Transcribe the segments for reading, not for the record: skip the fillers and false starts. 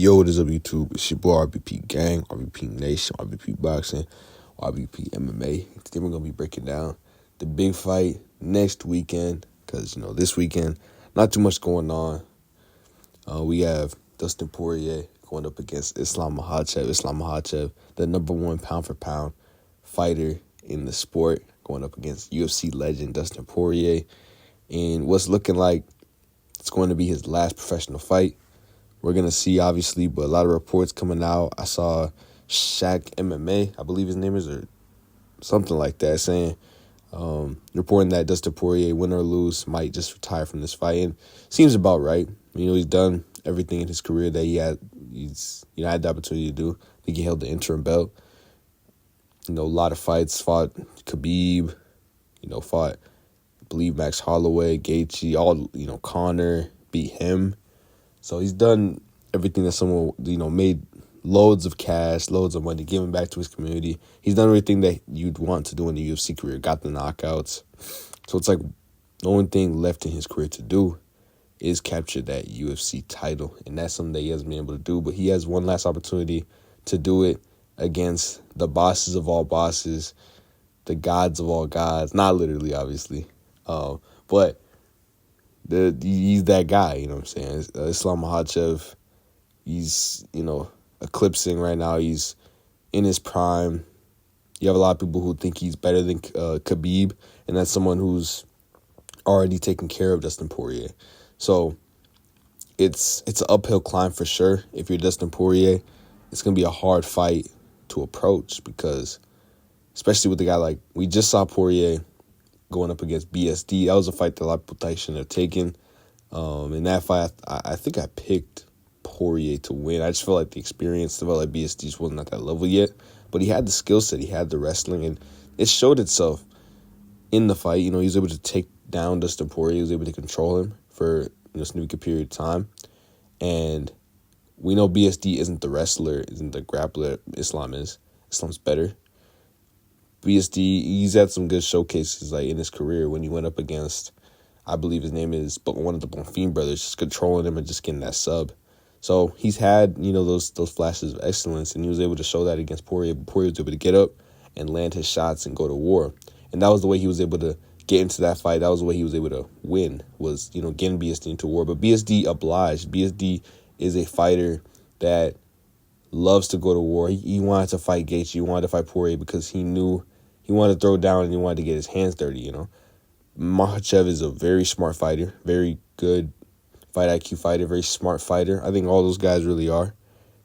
Yo, what is up, YouTube? It's your boy RBP Gang, RBP Nation, RBP Boxing, RBP MMA. Today we're going to be breaking down the big fight next weekend because, this weekend, not too much going on. We have Dustin Poirier going up against Islam Makhachev. Islam Makhachev, the number one pound-for-pound fighter in the sport, going up against UFC legend Dustin Poirier. And what's looking like it's going to be his last professional fight. We're going to see, obviously, but a lot of reports coming out. I saw Shaq MMA, I believe his name is, or something like that, saying, reporting that Dustin Poirier, win or lose, might just retire from this fight. And seems about right. He's done everything in his career that he's had the opportunity to do. I think he held the interim belt. A lot of fights, fought Khabib, fought, I believe, Max Holloway, Gaethje, all, Conor, beat him. So he's done everything that someone, made loads of cash, loads of money, giving back to his community. He's done everything that you'd want to do in the UFC career, got the knockouts. So it's like the only thing left in his career to do is capture that UFC title. And that's something that he hasn't been able to do. But he has one last opportunity to do it against the bosses of all bosses, the gods of all gods. Not literally, obviously. But he's that guy, you know what I'm saying? Islam Makhachev, he's, eclipsing right now. He's in his prime. You have a lot of people who think he's better than Khabib, and that's someone who's already taken care of Dustin Poirier. So it's an uphill climb for sure. If you're Dustin Poirier, it's going to be a hard fight to approach because, especially with a guy like, we just saw Poirier going up against BSD. That was a fight that a lot of people thought he shouldn't have taken. In that fight, I think I picked Poirier to win. I just felt like the experience, felt like BSD just wasn't at that level yet. But he had the skill set, he had the wrestling, and it showed itself in the fight. He was able to take down Dustin Poirier. He was able to control him for a significant period of time. And we know BSD isn't the wrestler, isn't the grappler Islam is. Islam's better. BSD, he's had some good showcases in his career when he went up against, I believe his name is, but one of the Bonfim brothers, just controlling him and just getting that sub. So he's had, those flashes of excellence, and he was able to show that against Poirier. But Poirier was able to get up and land his shots and go to war. And that was the way he was able to get into that fight. That was the way he was able to win, was, getting BSD into war. But BSD obliged. BSD is a fighter that loves to go to war. He wanted to fight Gaethje. He wanted to fight Poirier because he knew he wanted to throw down and he wanted to get his hands dirty, Makhachev is a very smart fighter, very good fight IQ fighter, very smart fighter. I think all those guys really are.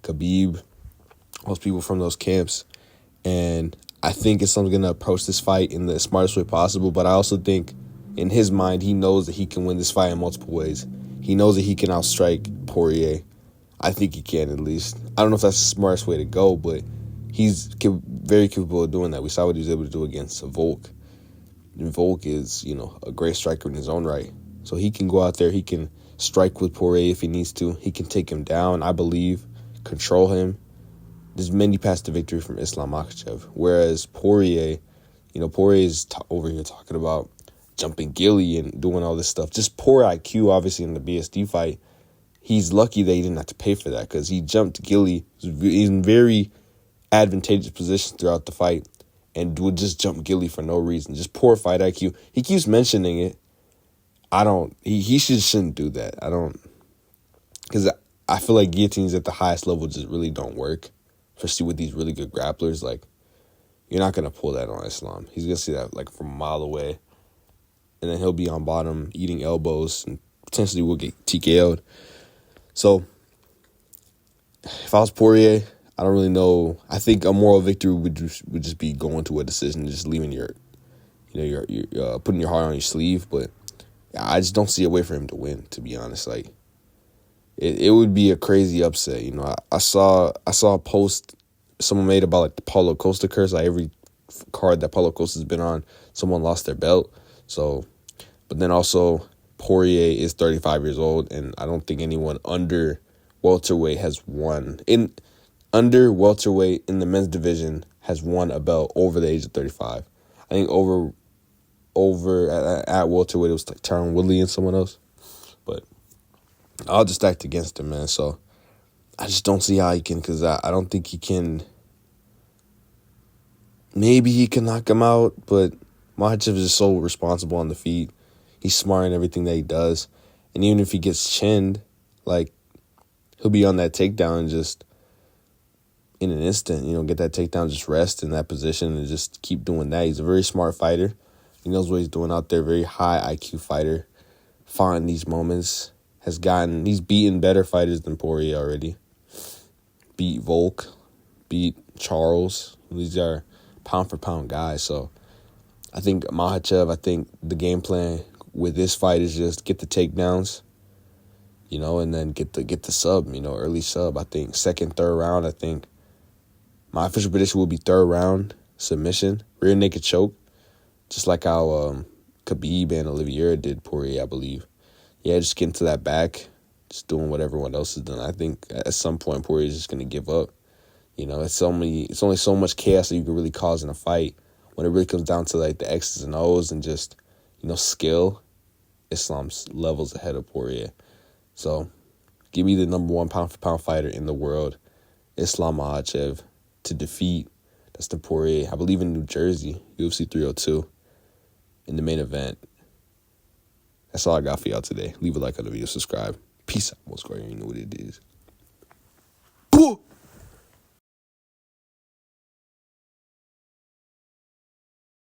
Khabib, most people from those camps. And I think Islam's going to approach this fight in the smartest way possible. But I also think in his mind, he knows that he can win this fight in multiple ways. He knows that he can outstrike Poirier. I think he can, at least. I don't know if that's the smartest way to go, but he's very capable of doing that. We saw what he was able to do against Volk. And Volk is, a great striker in his own right. So he can go out there, he can strike with Poirier if he needs to. He can take him down, I believe, control him. There's many paths to victory from Islam Makhachev. Whereas Poirier, Poirier is over here talking about jumping Gilly and doing all this stuff. Just poor IQ, obviously, in the BSD fight. He's lucky that he didn't have to pay for that because he jumped Gilly. He's in very advantageous positions throughout the fight and would just jump Gilly for no reason. Just poor fight IQ. He keeps mentioning it. He shouldn't do that. Because I feel like guillotines at the highest level just really don't work, especially with these really good grapplers. You're not going to pull that on Islam. He's going to see that from a mile away, and then he'll be on bottom eating elbows and potentially will get TKO'd. So if I was Poirier, I don't really know. I think a moral victory would just be going to a decision, just leaving your putting your heart on your sleeve. But I just don't see a way for him to win, to be honest. It would be a crazy upset. I saw a post someone made about the Paulo Costa curse. Every card that Paulo Costa's been on, someone lost their belt. So, but then also Poirier is 35 years old, and I don't think anyone under welterweight has won. Under welterweight in the men's division has won a belt over the age of 35. I think over at welterweight it was Tyron Woodley and someone else. But I'll just act against him, man. So I just don't see how he can, because I don't think he can. Maybe he can knock him out, but Makhachev is so responsible on the feet. He's smart in everything that he does. And even if he gets chinned, like, he'll be on that takedown and just, in an instant, get that takedown, just rest in that position and just keep doing that. He's a very smart fighter. He knows what he's doing out there. Very high IQ fighter. Fought in these moments. He's beaten better fighters than Poirier already. Beat Volk. Beat Charles. These are pound-for-pound guys. So I think Makhachev, the game plan with this fight is just get the takedowns, and then get the sub, early sub. I think second, third round, my official prediction will be third round submission, rear naked choke, just like how Khabib and Oliveira did Poirier, I believe. Yeah, just getting to that back, just doing what everyone else has done. I think at some point Poirier is just going to give up. It's only so much chaos that you can really cause in a fight. When it really comes down to like the X's and O's and just, skill, Islam's levels ahead of Poirier. So give me the number one pound-for-pound fighter in the world, Islam Makhachev, to defeat Dustin Poirier, I believe in New Jersey, UFC 302, in the main event. That's all I got for y'all today. Leave a like on the video, subscribe. Peace out, most square. You know what it is.